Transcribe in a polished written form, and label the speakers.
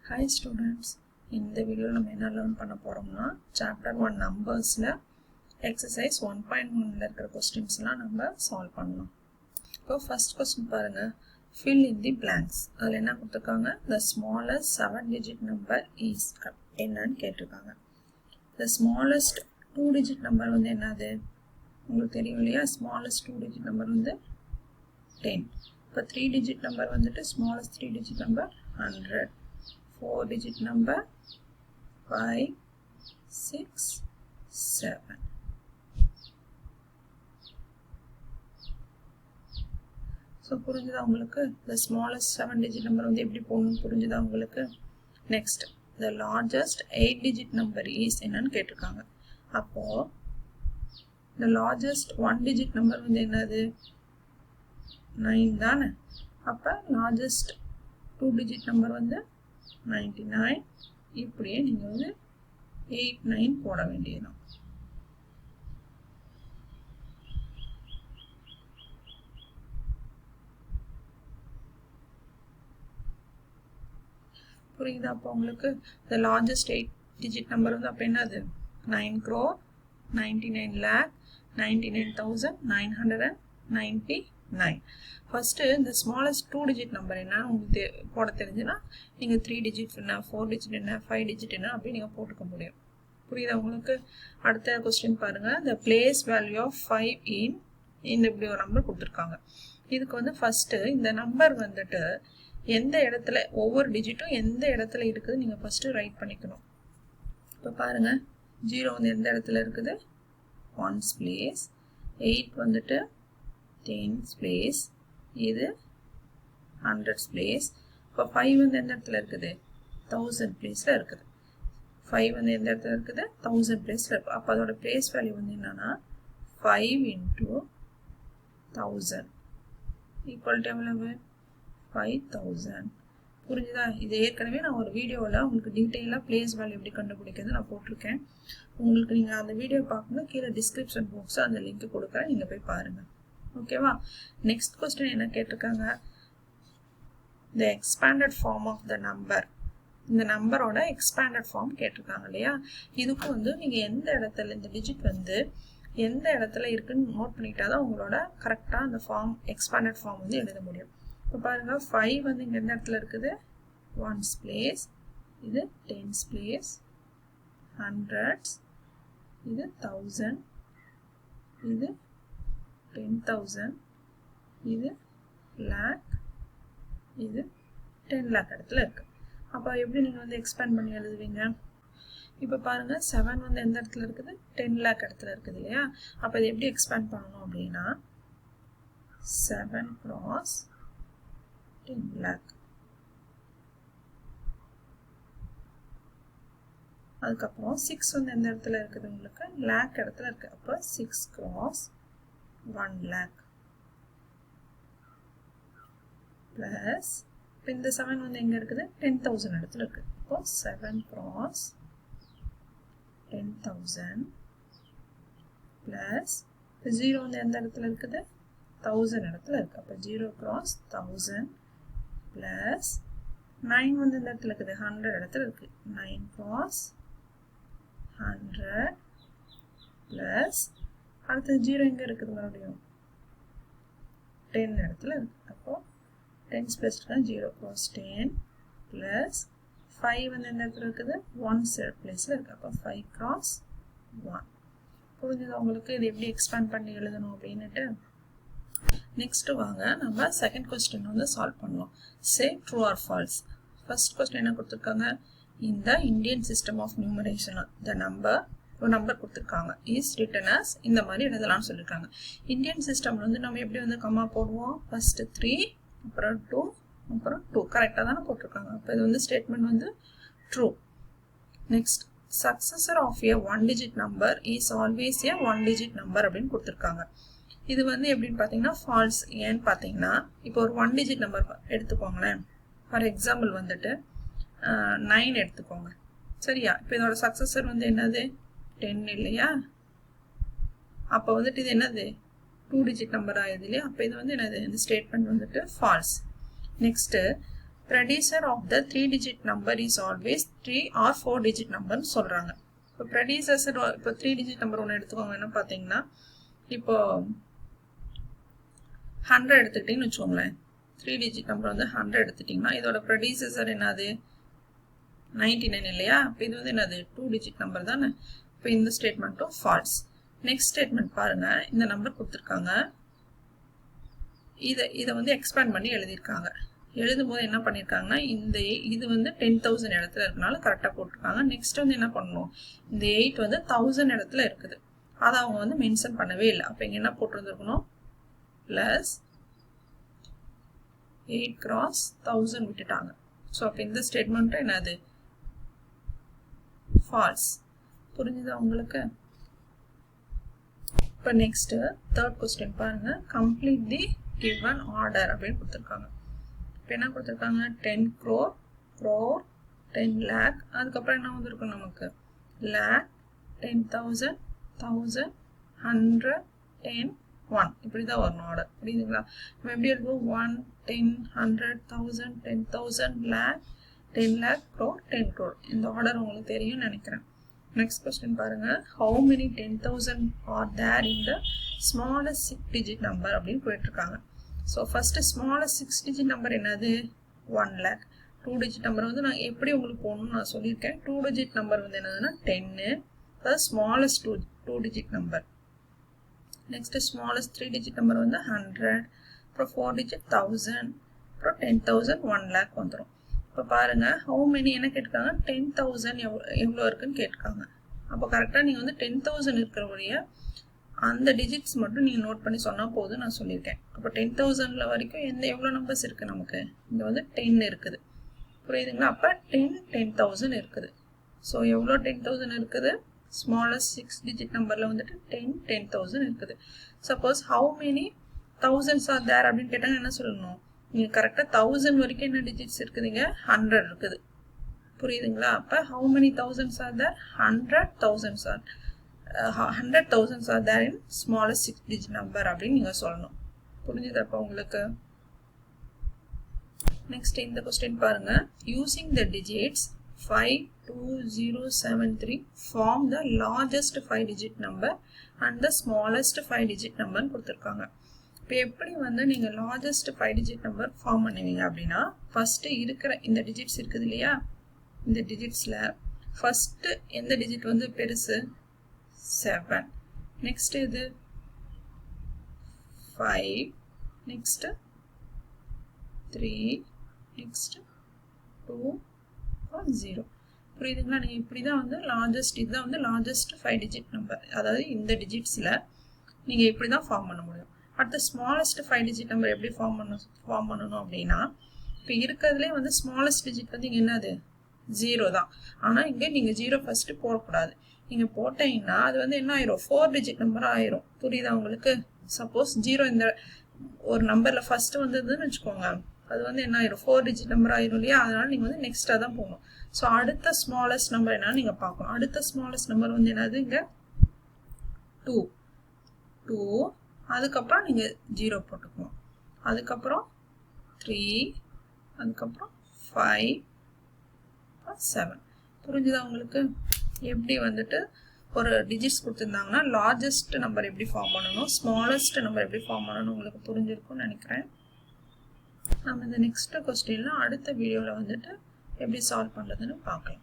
Speaker 1: Hi students, in the video we will learn chapter 1 numbers la exercise 1.1 la irukra questions la namba solve pannalam. So first question parunga, fill in the blanks. Adha enna kuduthirukanga, the smallest 7 digit number is enna nu ketirukanga. The smallest 2 digit number வந்து என்னது உங்களுக்கு தெரியும் இல்லையா, smallest 2 digit number வந்து 10. இப்போ 3 digit number வந்துட்டு smallest 3 digit number 100. 4 digit number 5, 6, 7. So புரிஞ்சுதா உங்களுக்கு? The smallest 7 digit number வந்து எப்படி போகணும் புரிஞ்சுதா உங்களுக்கு? Next, the largest 8 digit number is என்னன்னு கேட்டிருக்காங்க. அப்போ the largest 1 digit number வந்து என்னது 9 தானே. அப்போ largest 2 digit number வந்து 99. இப்படியே நீங்க வந்து 89 போட வேண்டியதுதான். புரியுதா? அப்போ உங்களுக்கு the largest 8 digit number வந்து அப்போ என்னது 9 crore 99 lakh 99,999. First the smallest 2 digit number என்ன உங்களுக்கு போட தெரிஞ்சுனா நீங்க 3 digit என்ன 4 digit என்ன 5 digit என்ன அப்படி நீங்க போட்டுக்க முடியும். புரியுதா உங்களுக்கு? அடுத்த क्वेश्चन பாருங்க, the place value of 5 in இந்த இப்படி ஒரு நம்பர் கொடுத்திருக்காங்க. இதுக்கு வந்து ஃபர்ஸ்ட் இந்த நம்பர் வந்துட்டு எந்த இடத்துல ஒவ்வொரு டிஜிட்டும் எந்த இடத்துல இருக்குது நீங்க ஃபர்ஸ்ட் ரைட் பண்ணிக்கணும். இப்போ பாருங்க 0 வந்து எந்த இடத்துல இருக்குது ones place, 8 வந்துட்டு tens place, இது hundreds place. இப்போ 5 வந்து எந்த இடத்துல இருக்குது 1000 placeல இருக்குது. 5 வந்து எந்த இடத்துல இருக்குது 1000 placeல இருக்கு. அப்போ அதோட place value வந்து என்னன்னா 5 into 1000 equal to எவ்வளவு 5000. புரிஞ்சுதா? இது ஏற்கனவே நான் ஒரு வீடியோவில் உங்களுக்கு டீட்டெயிலாக பிளேஸ் வேல்யூ எப்படி கண்டுபிடிக்கிறது நான் போட்டிருக்கேன். உங்களுக்கு நீங்கள் அந்த வீடியோ பார்க்கணும், கீழே டிஸ்கிரிப்ஷன் பாக்ஸில் அந்த லிங்க் கொடுக்குறேன், நீங்கள் போய் பாருங்கள். ஓகேவா? நெக்ஸ்ட் கொஸ்டின் என்ன கேட்டிருக்காங்க, the expanded form of the number. இந்த நம்பரோட எக்ஸ்பேண்டட் ஃபார்ம் கேட்டிருக்காங்க இல்லையா. இதுக்கு வந்து நீங்கள் எந்த இடத்துல இந்த டிஜிட் வந்து எந்த இடத்துல இருக்குன்னு நோட் பண்ணிட்டா தான் உங்களோட கரெக்டாக அந்த ஃபார்ம் எக்ஸ்பேண்டட் ஃபார்ம் வந்து எழுத முடியும். இப்போ பாருங்க 5 வந்து இங்க எந்த இடத்துல இருக்குது ones place, இது tens place, hundreds, இது 1000, இது 10,000, இது lakh, இது 10 lakh இடத்துல இருக்கு. அப்போ எப்படி நீங்க வந்து எக்ஸ்பேண்ட் பண்ணி எழுதுவீங்க? இப்போ பாருங்க 7 வந்து எந்த இடத்துல இருக்குது 10 lakh இடத்துல இருக்குது இல்லையா. அப்போ இதை எப்படி எக்ஸ்பேண்ட் பண்ணணும் அப்படின்னா 7 cross 10 lakh. அதுக்கப்புறம் 6 வந்து எந்த இடத்துல இருக்குது உங்களுக்கு lakh இடத்துல இருக்கு. அப்போ 6 cross 1 lakh plus இந்த 7 வந்து எங்க இருக்குது 10,000 இடத்துல இருக்கு. அப்போ 7 cross 10,000 plus 0 வந்து எந்த இடத்துல இருக்குது 1000 இடத்துல இருக்கு. அப்போ 0 cross 1000 plus 9 வந்து இந்த இடத்துல இருக்குது 100 இடத்துல இருக்கு. 9 cross 100 plus அடுத்து 0 எங்க இருக்குது மறுபடியும் 10 இடத்துல இருக்கு. அப்போ 10 plus 0 cross 10 plus 5 வந்து இந்த இடத்துல இருக்குது 1 பிளேஸ்ல இருக்கு. அப்போ 5 cross 1. புரிஞ்சுதா உங்களுக்கு இது எப்படி எக்ஸ்பேண்ட் பண்ணி எழுதணும் அப்படின்னுட்டு? நெக்ஸ்ட் வாங்க நம்ம செகண்ட் क्वेश्चन வந்து சால்வ் பண்ணலாம். Say true or false. First question என்ன கொடுத்திருக்காங்க, இந்த Indian system of numeration the number ஒரு நம்பர் கொடுத்திருக்காங்க is written as இந்த மாதிரி எழுதலாம்னு சொல்லிருக்காங்க. இந்தியன் சிஸ்டம்ல வந்து நம்ம எப்படி வந்து கமா போடுவோம், ஃபர்ஸ்ட் 3 அப்புறம் 2 அப்புறம் 2 கரெக்ட்டா தான போட்டுருக்காங்க. அப்ப இது வந்து ஸ்டேட்மென்ட் வந்து true. Next successor of a one digit number is always a one digit number அப்படினு கொடுத்திருக்காங்க. இது வந்து எப்படின்னு பாத்தீங்கன்னா ஃபால்ஸ். ஏன்னு பாத்தீங்கன்னா இப்போ ஒரு 1 digit நம்பர் எடுத்துக்கோங்களேன். ஃபார் எக்ஸாம்பிள் வந்துட்டு 9 எடுத்துக்கோங்க. சரியா? இப்போ இதோட சக்சஸர் வந்து என்னது 10 இல்லையா. அப்போ வந்துட்டு இது என்னது 2 digit நம்பர் ஆகுது இல்லையா. அப்போ இது வந்து என்னது இந்த ஸ்டேட்மென்ட் வந்துட்டு false. Next predecessor of the 3-digit number is always 3 or 4-digit number சொல்றாங்க. இப்போ predecessor இப்போ 3-digit number ஒன்று எடுத்துக்கோங்க. என்ன பார்த்தீங்கன்னா இப்போ 100 எடுத்துக்கிட்டீங்கன்னு வச்சுக்கோங்களேன். 3-digit number வந்து 100 எடுத்துட்டிங்கன்னா இதோட predecessor என்னது 99 இல்லையா? இப்போ இது வந்து என்னது 2-digit number தானே. இப்போ இந்த ஸ்டேட்மெண்ட்டும் ஃபால்ஸ். நெக்ஸ்ட் ஸ்டேட்மெண்ட் பாருங்க. இந்த நம்பர் கொடுத்துருக்காங்க. இதை வந்து எக்ஸ்பேண்ட் பண்ணி எழுதியிருக்காங்க. எழுதும்போது என்ன பண்ணியிருக்காங்கன்னா இது வந்து 10,000 இடத்துல இருக்கனால கரெக்டாக போட்டிருக்காங்க. நெக்ஸ்ட் வந்து என்ன பண்ணணும், இந்த 8 வந்து 1000 இடத்துல இருக்குது. அதை அவங்க வந்து மென்ஷன் பண்ணவே இல்லை. அப்போ இங்கே என்ன போட்டிருந்துருக்கணும், ப்ளஸ் 8 × 1000 விட்டுட்டாங்க. ஸோ அப்போ இந்த ஸ்டேட்மெண்ட்டும் என்னது ஃபால்ஸ். புரிஞ்சுதா உங்களுக்கு? இப்போ நெக்ஸ்ட் தேர்ட் கொஸ்டின் பாருங்க. கம்ப்ளீட் தி given order அப்படின்னு கொடுத்துருக்காங்க. இப்போ என்ன கொடுத்துருக்காங்க, 10 crore, crore, 10 lakh, அதுக்கப்புறம் என்ன வந்துருக்கும் நமக்கு lakh, 10,000, 1,000, 100, 10, 1 இப்படி தான் வரணும் ஆர்டர். புரியுதுங்களா? நம்ம எப்படி இருக்கும் 1, 10, 100, 1000, 10,000, lakh, 10 lakh, crore, 10 crore. இந்த ஆர்டர் உங்களுக்கு தெரியும்னு நினைக்கிறேன். நெக்ஸ்ட் கொஸ்டின் பாருங்க. How many 10,000 are there in the smallest 6-digit number அப்படின்னு போயிட்டுருக்காங்க. So first smallest 6-digit number என்னது 1 lakh. 2-digit நம்பர் வந்து நான் எப்படி உங்களுக்கு போகணும்னு நான் சொல்லியிருக்கேன். 2-digit நம்பர் வந்து என்னதுன்னா 10, அதாவது smallest 2-digit number. Next smallest 3-digit number வந்து 100, அப்புறம் 4-digit 1000, அப்புறம் 10,000, 1 lakh வந்துடும். இப்போ பாருங்கள், ஹவு மெனி என்ன கேட்டிருக்காங்க, 10,000 எவ்வளோ இருக்குன்னு கேட்டிருக்காங்க. அப்போ கரெக்டாக நீங்கள் வந்து 10,000 இருக்கிறவரைய அந்த டிஜிட்ஸ் மட்டும் நீங்கள் நோட் பண்ணி சொன்னால் போதும் நான் சொல்லியிருக்கேன். அப்போ 10,000 வரைக்கும் எவ்வளோ நம்பர்ஸ் இருக்குது நமக்கு, இங்கே வந்து 10 இருக்குது. புரியுதுங்களா? அப்போ 10,000 இருக்குது. ஸோ எவ்வளோ 10,000 இருக்குது, ஸ்மாலஸ்ட் 6-digit நம்பரில் வந்துட்டு 10,000 இருக்குது. Suppose how many thousands are there அப்படின்னு கேட்டாங்க என்ன சொல்லணும், நீங்கள் கரெக்டாக 1000 வரைக்கும் என்ன டிஜிட்ஸ் இருக்குதுங்க, 100 இருக்குது. புரியுதுங்களா? அப்போ how many thousands are there, 100,000 are 100,000 are there in smallest 6-digit number அப்படின்னு நீங்கள் சொல்லணும். புரிஞ்சுது அப்போ உங்களுக்கு? நெக்ஸ்ட் இந்த கொஸ்டின் பாருங்க. Using the digits 52073 form the largest 5-digit number and the smallest 5-digit நம்பர்னு கொடுத்துருக்காங்க. இப்போ எப்படி வந்து நீங்கள் லார்ஜஸ்ட் 5-digit நம்பர் ஃபார்ம் பண்ணுவீங்க அப்படின்னா, ஃபஸ்ட்டு இருக்கிற இந்த டிஜிட்ஸ் இருக்குது இல்லையா, இந்த டிஜிட்ஸில் ஃபஸ்ட்டு எந்த டிஜிட் வந்து பெருசு, 7, next இது 5, next 3, next 2, 0. புரியுதுங்களா? நீங்கள் இப்படி தான் வந்து லார்ஜஸ்ட், இதுதான் வந்து லார்ஜஸ்ட் 5-digit நம்பர். அதாவது இந்த டிஜிட்ஸில் நீங்கள் இப்படி தான் ஃபார்ம் பண்ண முடியும். அடுத்த ஸ்மாலஸ்ட் 5-digit நம்பர் எப்படி ஃபார்ம் பண்ணணும் அப்படின்னா, இப்போ இருக்கிறதுலே வந்து ஸ்மாலஸ்ட் டிஜிட் வந்து இங்கே என்னது 0 தான். ஆனால் இங்கே நீங்கள் 0 ஃபஸ்ட்டு போடக்கூடாது. நீங்கள் போட்டீங்கன்னா அது வந்து என்ன ஆயிரும், 4-digit நம்பராக ஆயிரும். புரியுதா உங்களுக்கு? சப்போஸ் 0 இந்த ஒரு நம்பரில் ஃபஸ்ட்டு வந்ததுன்னு வச்சுக்கோங்க, அது வந்து என்ன ஆயிரும், 4-digit நம்பர் ஆயிரும் இல்லையா? அதனால நீங்கள் வந்து நெக்ஸ்ட்டாக தான் போகணும். ஸோ அடுத்த ஸ்மாலஸ்ட் நம்பர் என்னன்னு நீங்கள் பார்க்கணும். அடுத்த ஸ்மாலஸ்ட் நம்பர் வந்து என்னது, இங்கே 2, அதுக்கப்புறம் நீங்கள் 0 போட்டுக்கணும். அதுக்கப்புறம் 3, அதுக்கப்புறம் 5, 7. புரிஞ்சுதா உங்களுக்கு? எப்படி வந்துட்டு ஒரு டிஜிட்ஸ் கொடுத்துருந்தாங்கன்னா லார்ஜஸ்ட் நம்பர் எப்படி ஃபார்ம் பண்ணணும், ஸ்மாலஸ்ட் நம்பர் எப்படி ஃபார்ம் பண்ணணும் உங்களுக்கு புரிஞ்சிருக்கும்னு நினைக்கிறேன். நம்ம இந்த நெக்ஸ்ட் கொஸ்டின்லாம் அடுத்த வீடியோவில் வந்துட்டு எப்படி சால்வ் பண்ணுறதுன்னு பார்க்கலாம்.